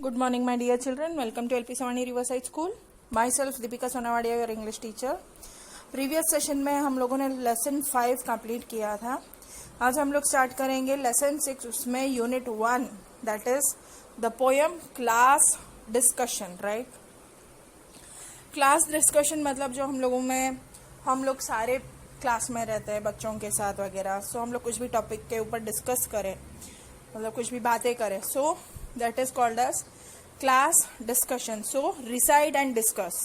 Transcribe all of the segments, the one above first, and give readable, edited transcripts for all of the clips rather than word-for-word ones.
Good morning, my dear children. Welcome to LP Savani Riverside School. Myself Deepika Sonawadia, your English teacher. Previous session में हम लोगों ने lesson 5 complete किया था. आज हम लोग स्टार्ट करेंगे लेसन 6, उसमें unit 1, that is the poem class discussion. Right, class discussion मतलब जो हम लोग सारे क्लास में रहते हैं बच्चों के साथ वगैरह. सो हम लोग कुछ भी टॉपिक के ऊपर डिस्कस करें, मतलब कुछ भी बातें करें. सो that is called as class discussion. So recite and discuss.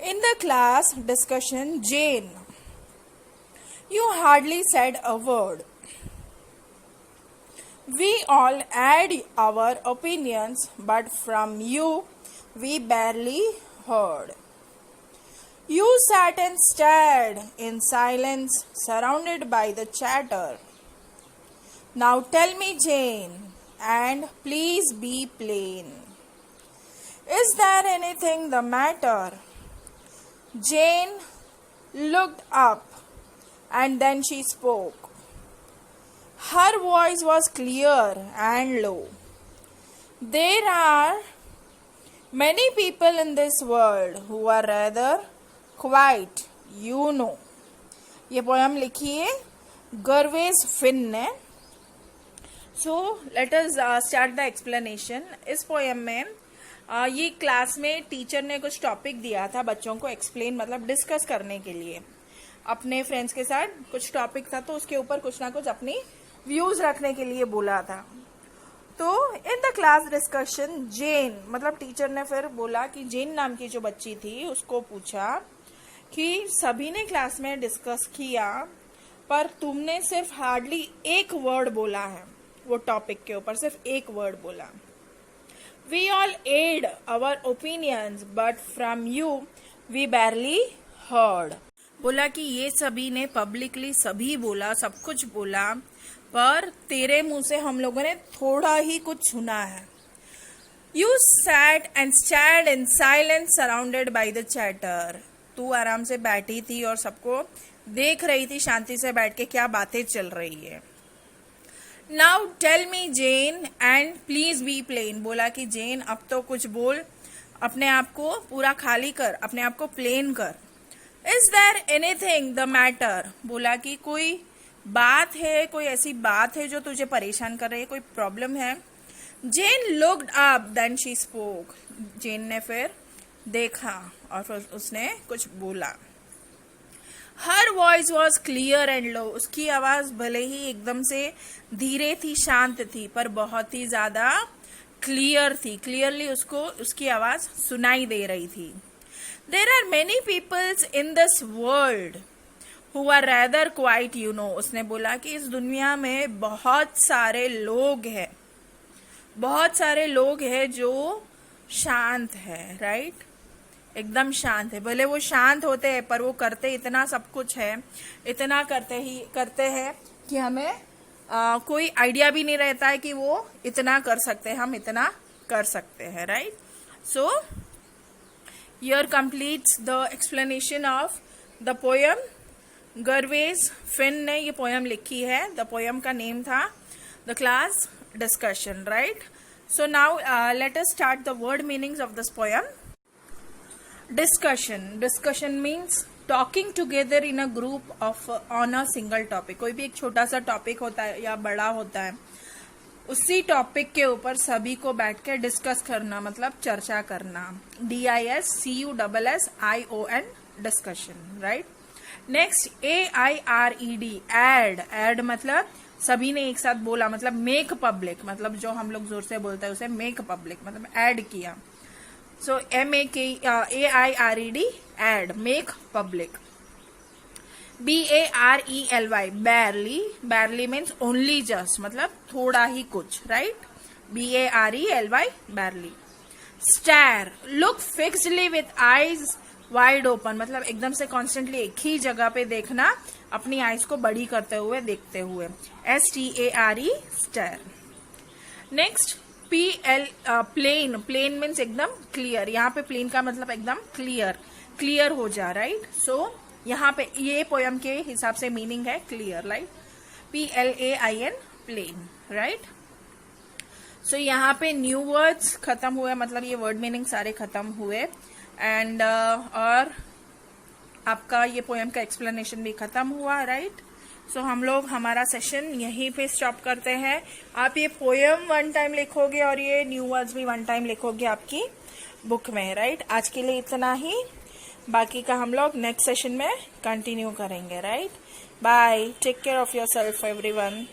In the class discussion, Jane, you hardly said a word. We all add our opinions, but from you we barely heard. You sat and stared in silence, surrounded by the chatter. Now tell me, Jane, and please be plain. Is there anything the matter? Jane looked up and then she spoke. Her voice was clear and low. There are many people in this world who are rather quiet, you know. ये poem लिखी है गर्वेज Phinn ने. So let us start the explanation. इस poem में ये class में teacher ने कुछ टॉपिक दिया था बच्चों को एक्सप्लेन, मतलब डिस्कस करने के लिए. अपने फ्रेंड्स के साथ कुछ टॉपिक था, तो उसके ऊपर कुछ ना कुछ अपनी व्यूज रखने के लिए बोला था. तो इन द क्लास डिस्कशन जेन, मतलब टीचर ने फिर बोला कि जेन नाम की जो बच्ची थी उसको पूछा कि सभी ने क्लास में डिस्कस किया पर तुमने सिर्फ हार्डली एक वर्ड बोला है. वो टॉपिक के ऊपर सिर्फ एक वर्ड बोला. We all aired our opinions but from you we barely heard. बोला कि ये सभी ने पब्लिकली सभी बोला, सब कुछ बोला, पर तेरे मुंह से हम लोगों ने थोड़ा ही कुछ सुना है. You sat and stared in silence surrounded by the chatter. तू आराम से बैठी थी और सबको देख रही थी शांति से बैठ के क्या बातें चल रही है. Now tell me, Jane, and please be plain. बोला कि जेन अब तो कुछ बोल, अपने आप को पूरा खाली कर, अपने आप को प्लेन कर. Is there anything the matter? बोला कि कोई बात है, कोई ऐसी बात है जो तुझे परेशान कर रही है, कोई प्रॉब्लम है. Jane looked up, then she spoke. जेन ने फिर देखा और फिर उसने कुछ बोला. Her voice was clear and low. उसकी आवाज भले ही एकदम से धीरे थी, शांत थी, पर बहुत ही ज्यादा क्लियर थी. क्लियरली उसको उसकी आवाज सुनाई दे रही थी. There are many peoples in this world who are rather quiet, you know. उसने बोला कि इस दुनिया में बहुत सारे लोग हैं, बहुत सारे लोग हैं जो शांत है. राइट, एकदम शांत है. भले वो शांत होते हैं पर वो करते इतना सब कुछ है, इतना करते हैं कि हमें कोई आइडिया भी नहीं रहता है कि वो इतना कर सकते हैं, हम इतना कर सकते हैं. Right, so here completes the explanation of the poem. Gervase Phinn ने ये पोयम लिखी है. द पोयम का नेम था the class discussion. Right, so now let us start the word meanings of this poem. Discussion means talking together in a group of on a single topic. कोई भी एक छोटा सा topic होता है या बड़ा होता है, उसी टॉपिक के ऊपर सभी को बैठ के डिस्कस करना, मतलब चर्चा करना. DISCUSSION, discussion. Right, next AIRED, add मतलब सभी ने एक साथ बोला, मतलब मेक पब्लिक, मतलब जो हम लोग जोर से बोलते हैं उसे मेक पब्लिक, मतलब एड किया. So AIRED, add, make public. BARELY, barely means only just, मतलब थोड़ा ही कुछ. Right, BARELY, barely. Stare, look fixedly with eyes wide open, मतलब एकदम से constantly एक ही जगह पे देखना, अपनी आइज को बड़ी करते हुए, देखते हुए. STARE, stare. Next, plain means एकदम क्लियर. यहाँ पे प्लेन का मतलब एकदम क्लियर हो जा. राइट, सो यहाँ पे ये पोयम के हिसाब से मीनिंग है clear. Right, PLAIN, plain. Right, सो यहाँ पे न्यू वर्ड्स खत्म हुए, मतलब ये वर्ड मीनिंग सारे खत्म हुए एंड और आपका ये पोएम का एक्सप्लेनेशन भी खत्म हुआ, राइट। सो हम लोग हमारा सेशन यहीं पे स्टॉप करते हैं। आप ये पोएम 1 टाइम लिखोगे और ये न्यू वर्ड्स भी 1 टाइम लिखोगे आपकी बुक में, राइट। आज के लिए इतना ही, बाकी का हम लोग नेक्स्ट सेशन में कंटिन्यू करेंगे, right. Bye, take care of your self everyone.